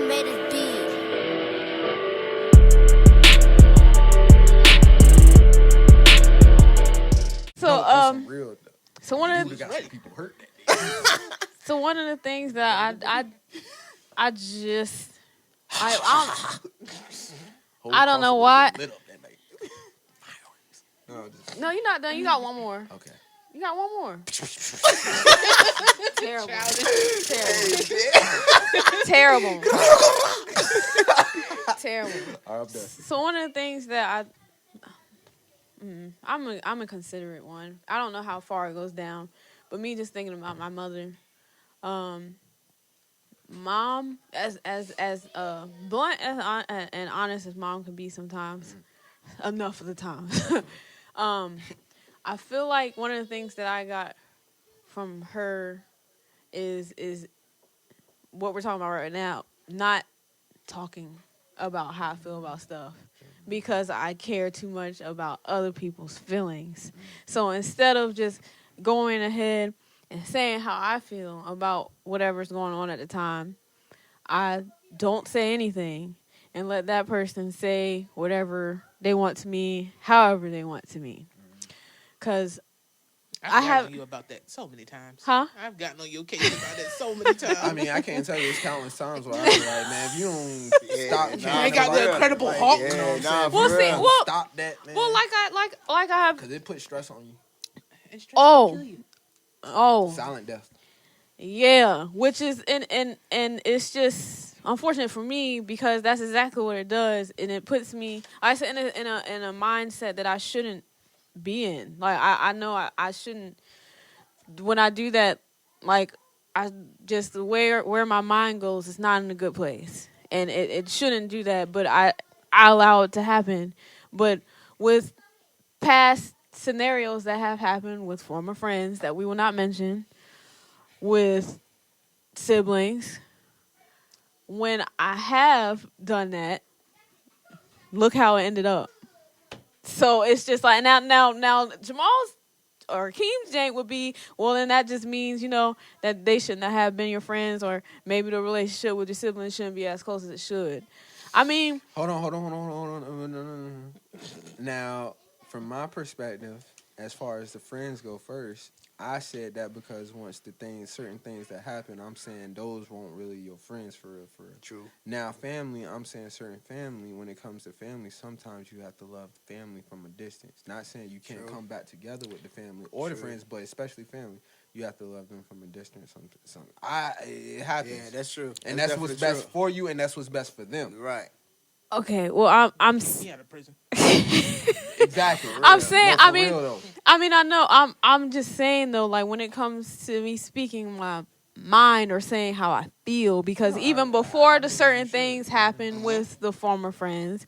made it be. So Real, so one of you the, got some people hurt that day. so one of the things that I just I don't know why. Lit up that night. No, you're not done. You got one more. Okay. You got one more. Terrible. Terrible. Terrible. All right, I'm done. So one of the things that I'm a considerate one. I don't know how far it goes down, but me just thinking about my mother, mom, as blunt and honest as mom can be sometimes, enough of the time. I feel like one of the things that I got from her is what we're talking about right now, not talking about how I feel about stuff because I care too much about other people's feelings. So instead of just going ahead and saying how I feel about whatever's going on at the time, I don't say anything and let that person say whatever they want to me, however they want to me. Because I've gotten on you about that so many times. Huh? I've gotten on your case about that so many times. I mean, I can't tell you it's countless times where I was like, man, if you don't stop, you ain't got the Incredible Hulk. You know what I'm saying? Well, see, well, stop that, man. well, like I have. Because it puts stress on you. And stress Oh. will kill you. Oh, Silent death. yeah, which is and it's just unfortunate for me because that's exactly what it does, and it puts me, I said, in a mindset that I shouldn't be in. Like I know I shouldn't. When I do that, like I just where my mind goes, it's not in a good place, and it shouldn't do that. But I allow it to happen. But with past scenarios that have happened with former friends that we will not mention, with siblings, when I have done that, look how it ended up. So it's just like now Jamal's or Keem's jank would be, well, then that just means, that they shouldn't have been your friends, or maybe the relationship with your siblings shouldn't be as close as it should. I mean, Hold on. Now, from my perspective, as far as the friends go first, I said that because once certain things that happen, I'm saying those weren't really your friends for real. True. Now, family, I'm saying certain family, when it comes to family, sometimes you have to love the family from a distance. Not saying you can't come back together with the family or the friends, but especially family, you have to love them from a distance. It happens. Yeah, that's true. And that's what's best for you, and that's what's best for them. Right. okay, well, I'm He out of prison. Exactly. I'm saying, No, for real, though. I know. I'm just saying though, like when it comes to me speaking my mind or saying how I feel, because even before the certain things happened with the former friends,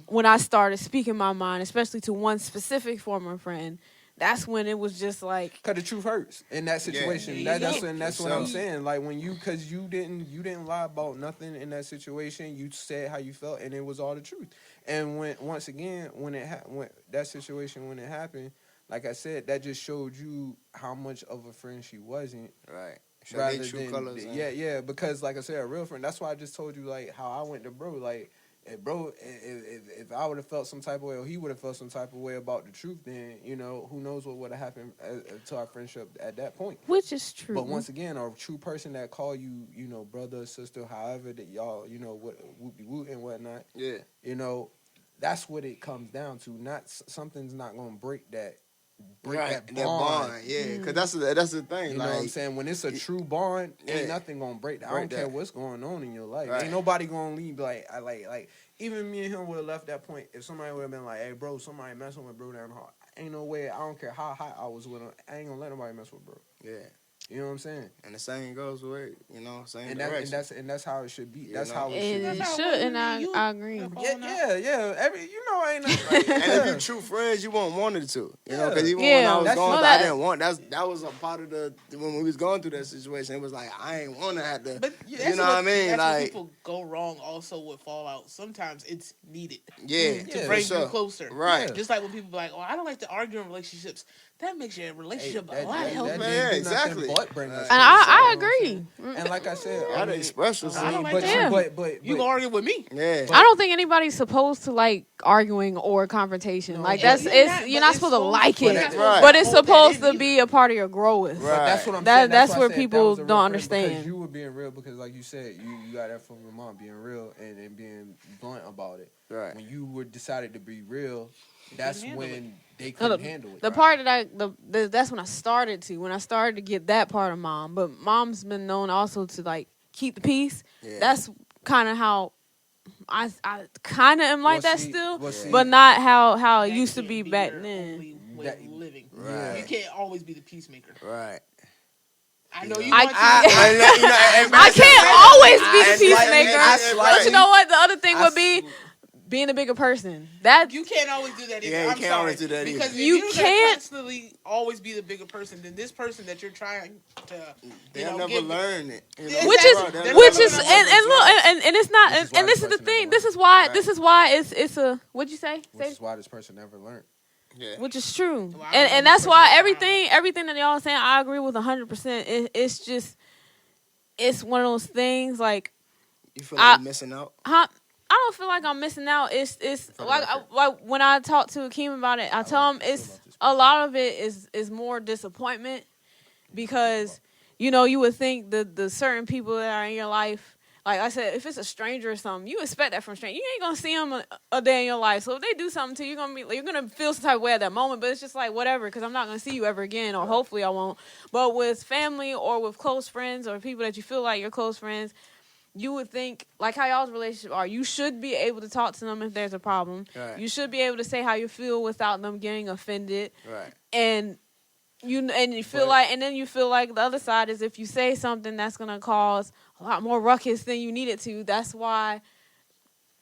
when I started speaking my mind, especially to one specific former friend, that's when it was just like, Cause the truth hurts in that situation. Yeah. That's what I'm saying. Like when cause you didn't lie about nothing in that situation. You said how you felt, and it was all the truth. And when that situation when it happened, like I said, that just showed you how much of a friend she wasn't. Right. Show Rather their true than colors. yeah. Because like I said, a real friend. That's why I just told you like how I went to bro. Like if I would have felt some type of way, or he would have felt some type of way about the truth, then who knows what would have happened to our friendship at that point. which is true. But once again, a true person that call you, brother, sister, however that y'all, what woot and whatnot. Yeah. That's what it comes down to. Not something's not gonna break that. That bond. Yeah, because that's the thing. You know what I'm saying? When it's a true bond, ain't nothing gonna break that. I don't care what's going on in your life. Ain't nobody gonna leave like even me and him would have left that point if somebody would have been like, hey bro, somebody messing with bro damn hard. Ain't no way, I don't care how hot I was with him, I ain't gonna let nobody mess with bro. Yeah. You know what I'm saying? And the same goes with, same And direction. that's how it should be. You That's know? how it It should be. should, and I agree. Yeah. Ain't nothing like And if you true friends, you won't want it to. Because even Yeah. when I was That's- going no, through, that- I didn't want that was a part of when we was going through that situation, it was like I ain't wanna have to But you know what I mean? That's Like where people go wrong also with fallout. Sometimes it's needed to bring you closer. Right. Just like when people be like, oh, I don't like to argue in relationships. That makes your relationship a lot that healthier. didn't Yeah, do exactly. nothing but bring us And closer, I you know what I'm agree. saying? And like like I said, Gotta express I yourself. I don't mean, like but that. but You gonna argue with me? Yeah. I don't think anybody's supposed to like arguing or confrontation. No, like but- you're not supposed to like but it, that- Right. but it's hold that supposed in to be a part of your growth. Right. But that's what I'm That- saying. that's why I where said that people was a real don't friend, because understand. you were being real, because like you said, you got that from your mom, being real and being blunt about it. Right. When you were decided to be real, that's handle when they No, couldn't handle it. The part that that's when I started to get that part of mom. But mom's been known also to like keep the peace. Yeah. That's kind of how I kind of am like Well, that see- still, well, see- but not how That it used to can't be back your then. only way That- of living. Right. You can't always be the peacemaker. Right. I know Yeah. you I- want to. I can't always be the peacemaker. I But you know what? The other thing I would be being a bigger person. That You can't always do that either. Yeah, you I'm can't sorry. always do that either. Because if You you're can't- constantly always be the bigger person, then this person that you're trying to, They'll never learn it. Exactly. which is Bro, they're which never is gonna and look and it's not Which is and why this this is the person thing. never This learned. is why it's a what'd you say? Which is why this person never learned. Yeah. Which is true, Well, I don't know and this that's why person. everything that y'all are saying, I agree with 100%. It's just it's one of those things like You feel like you're missing out? I don't feel like I'm missing out. It's like when I talk to Akeem about it, I tell him it's a lot of it is more disappointment because you know you would think the certain people that are in your life. Like I said, if it's a stranger or something, you expect that from a stranger. You ain't gonna see them a day in your life. So if they do something to you, you're gonna feel some type of way at that moment. But it's just like whatever, because I'm not gonna see you ever again, or hopefully I won't. But with family or with close friends or people that you feel like you're close friends, you would think like how y'all's relationship are. You should be able to talk to them if there's a problem. Right. You should be able to say how you feel without them getting offended. Right. And you feel like, and then you feel like the other side is if you say something that's gonna cause a lot more ruckus than you need it to. That's why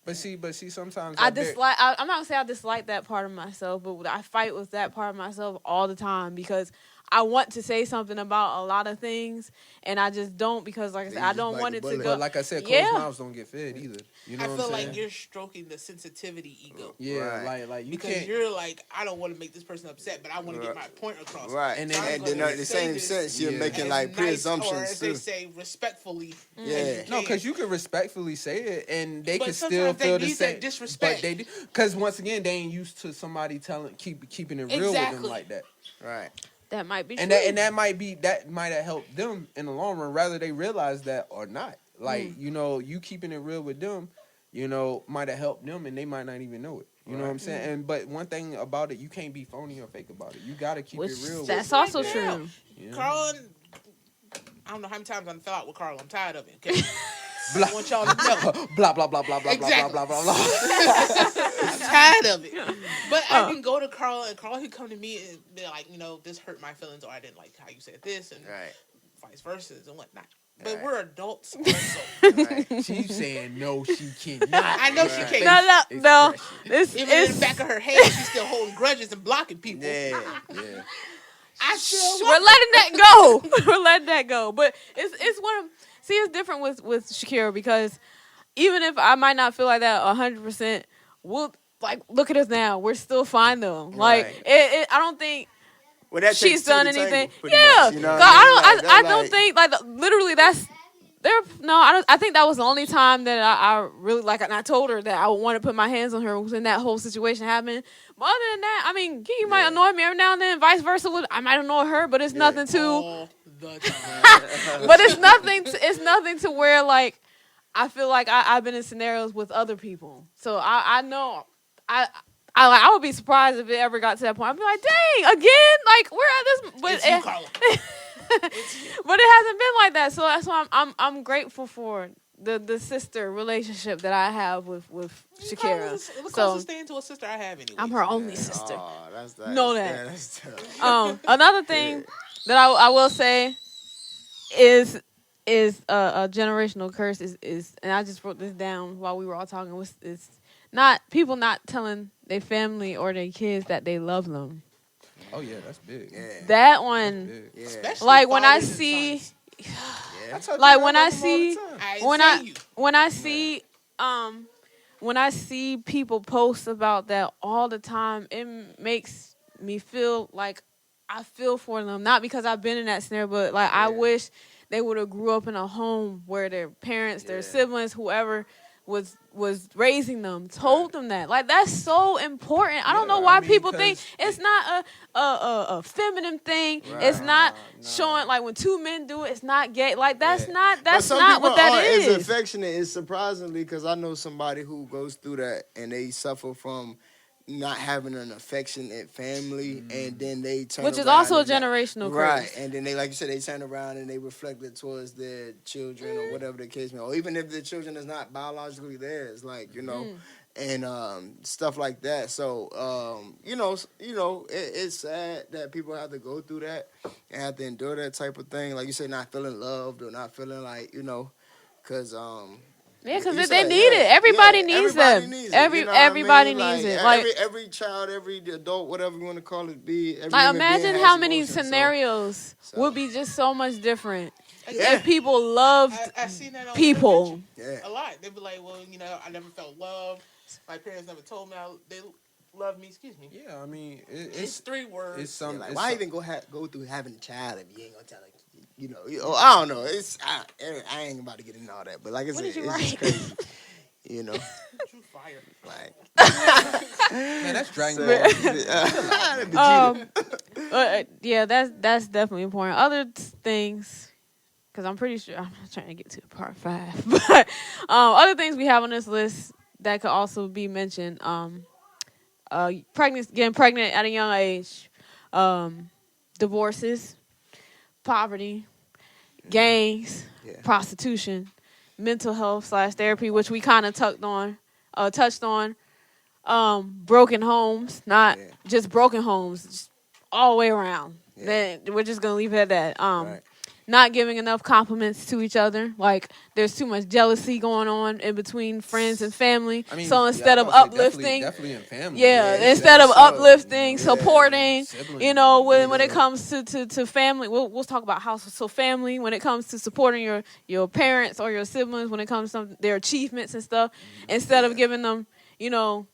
But see, sometimes I dislike. I'm not gonna say I dislike that part of myself, but I fight with that part of myself all the time because I want to say something about a lot of things, and I just don't because, like I said, You I just don't bite want the it to bullet. go. But like I said, closed Yeah. mouths don't get fed either. You know I what feel I'm saying? like you're stroking the sensitivity ego. Yeah, Right. like you Because can't. you're like, I don't want to make this person upset, but I want to get my point across. Right. And And then- then, I'm gonna the say same this sense, you're Yeah. making as like nice, preassumptions or as too. they say, respectfully. Yeah. as you No, can. because you can respectfully say it, and they But can still sometimes they feel the need same that disrespect. But they do, because once again, they ain't used to somebody keeping it real with them Exactly. like that. Right. That might be And true. that might have helped them in the long run, whether they realize that or not. Like you know, you keeping it real with them, you know, might have helped them, and they might not even know it. You know what I'm saying? And but one thing about it, you can't be phony or fake about it. You gotta keep Which it real. that's with also Yeah. true. you know? Carl, I don't know how many times I fell out with Carl. I'm tired of it. Okay? Blah. I want y'all to know. blah blah blah blah blah Exactly. blah blah blah blah. I'm tired of it. But I can go to Carl, and Carl could come to me and be like, you know, this hurt my feelings, or I didn't like how you said this, and Right. vice versa and whatnot. But Right. we're adults also. Right. She's saying no, she cannot. I know she can't. No. Expression. Even in the back of her head, she's still holding grudges and blocking people. Yeah. Yeah. I still We're letting that go. We're letting that go. But it's one of it's different with Shakira because even if I might not feel like that 100%, we'll like look at us now. We're still fine though. Like Right. I don't think Well, that she's takes two done to tango, anything. pretty Yeah, much, you know what 'cause I mean? I Like, don't think like literally that's there. No, I think that was the only time that I really like, and I told her that I would want to put my hands on her when that whole situation happened. But other than that, I mean, you might annoy me every now and then, vice versa. I might annoy her, but it's nothing to. all the time. But it's nothing. It's nothing to where like I feel like I've been in scenarios with other people, so I know I would be surprised if it ever got to that point. I'd be like, dang, again, like we're at this, but It's you, Carla. but it hasn't been like that. So that's why I'm grateful for the sister relationship that I have with Shakira. The So closest thing to a sister I have anyway. I'm her only sister. Oh, that's Know that. Yeah, that's tough. Another thing that I will say is a generational curse is and I just wrote this down while we were all talking was is not people not telling their family or their kids that they love them. Oh yeah, that's big. Yeah. That one, Big. Yeah. Especially like when I fathers and see, sons. Yeah. tell like you when I I love them all the see, time. when I see people post about that all the time, it makes me feel like I feel for them. Not because I've been in that scenario, but like I wish they would have grew up in a home where their parents, their siblings, whoever was raising them, told them that. Like, that's so important. I don't know why people think it's not a feminine thing. Right. It's not showing, like, when two men do it, it's not gay. Like, that's not what that is. It's affectionate. It's surprisingly, because I know somebody who goes through that and they suffer from not having an affectionate family, and then they turn which is around also a and generational curse. right, and then they, like you said, they turn around and they reflect it towards their children or whatever the case may be, or even if the children is not biologically theirs, like, you know, and stuff like that. So you know, it's sad that people have to go through that and have to endure that type of thing, like you said, not feeling loved or not feeling like, you know, because yeah, because they need it. Everybody needs them. Everybody needs it. Like, every child, every adult, whatever you want to call it, like, imagine how many scenarios would be just so much different if people loved I seen that on people. a lot. They'd be like, well, you know, I never felt love. My parents never told me they love me. Excuse me. Yeah, I mean, it's 3 words. It's something. Like, why even go through having a child if you ain't gonna tell it? You know, I don't know. I ain't about to get into all that, but like I said, it's just crazy. You know, You fired. like, man, that's Dragon Ball. Yeah, that's definitely important. Other things, because I'm pretty sure I'm not trying to get to part 5, but other things we have on this list that could also be mentioned: getting pregnant at a young age, divorces, poverty, gangs, prostitution, mental health / therapy, which we kind of touched on, broken homes, not just broken homes, just all the way around. Then we're just gonna leave it at that. Not giving enough compliments to each other. Like, there's too much jealousy going on in between friends and family. I mean, so instead of uplifting, definitely in family. Instead of uplifting, supporting, siblings, you know, when it comes to family, we'll talk about house. So family, when it comes to supporting your parents or your siblings, when it comes to their achievements and stuff, instead of giving them, you know,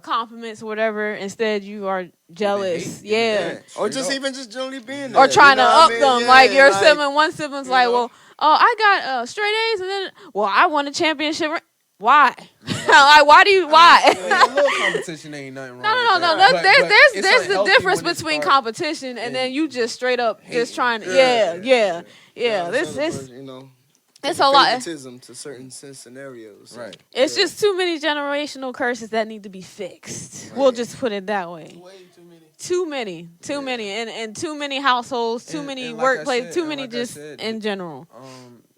compliments or whatever, instead you are jealous, or just even just generally being there, or trying to up them, like your like, sibling. One sibling's like, well, I got straight A's, and then, well, I won a championship. Why? Like, why? A little competition ain't nothing wrong. No. There's the difference between competition and then you just straight up just trying to, This, you know. It's a lot. Favoritism to certain scenarios. Right. It's just too many generational curses that need to be fixed. We'll just put it that way. Way too many. Too many, and too many households, too many workplaces, too many just in general.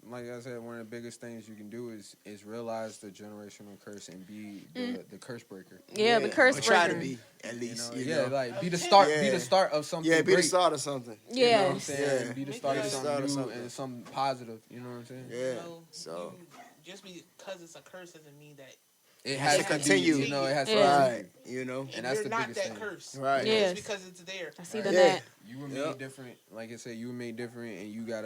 Like I said, one of the biggest things you can do is realize the generational curse and be the curse breaker. Yeah, the curse breaker. Try to be, at least. You know? Like be the start. Be the start of something. Yeah, be great. the start of something. Yeah, you know what I'm saying? Yeah. Be the start of something new and something positive. You know what I'm saying? Yeah. So just because it's a curse doesn't mean that it has to continue. You know, it has to right. You know, and that's you're the not biggest that thing. curse. Right. Yes. Just because it's there. I see that. You were made different. Like I said, you were made different, and you got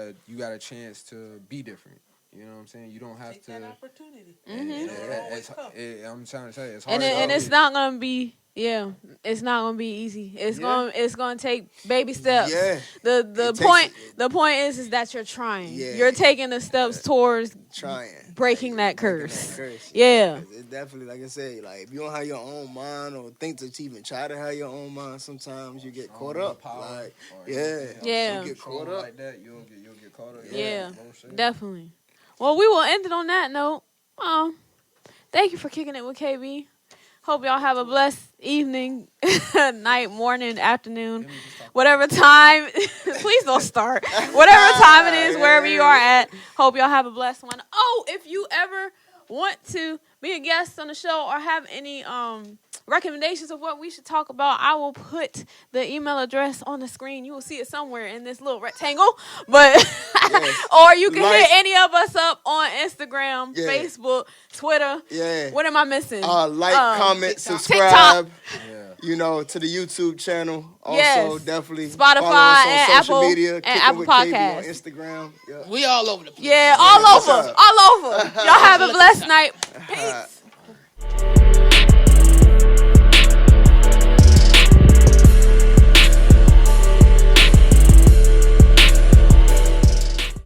a chance to be different. You know what I'm saying? You don't have Take to. that opportunity. I'm trying to say it's hard. And it's not gonna be. Yeah, it's not gonna be easy. It's gonna take baby steps. Yeah. The point is that you're trying. Yeah. You're taking the steps towards breaking that curse. Yeah. It's definitely, like I say, like if you don't have your own mind or think to even try to have your own mind, sometimes you get caught up. Like, you get caught up like that. You'll get caught up. Yeah, definitely. Well, we will end it on that note. Thank you for kicking it with KB. Hope y'all have a blessed evening, night, morning, afternoon, whatever time. Please don't start. Whatever time it is, wherever you are at. Hope y'all have a blessed one. Oh, if you ever want to be a guest on the show or have any recommendations of what we should talk about, I will put the email address on the screen. You will see it somewhere in this little rectangle. But or you can hit any of us up on Instagram, Facebook, Twitter. Yeah. What am I missing? Comment, TikTok. subscribe. Yeah. You know, to the YouTube channel. Also, definitely Spotify follow us on and social Apple media. and Kicking Apple with KB Podcasts. on Instagram. Yeah. We all over the place. Yeah, all over. Y'all have a blessed night. Peace.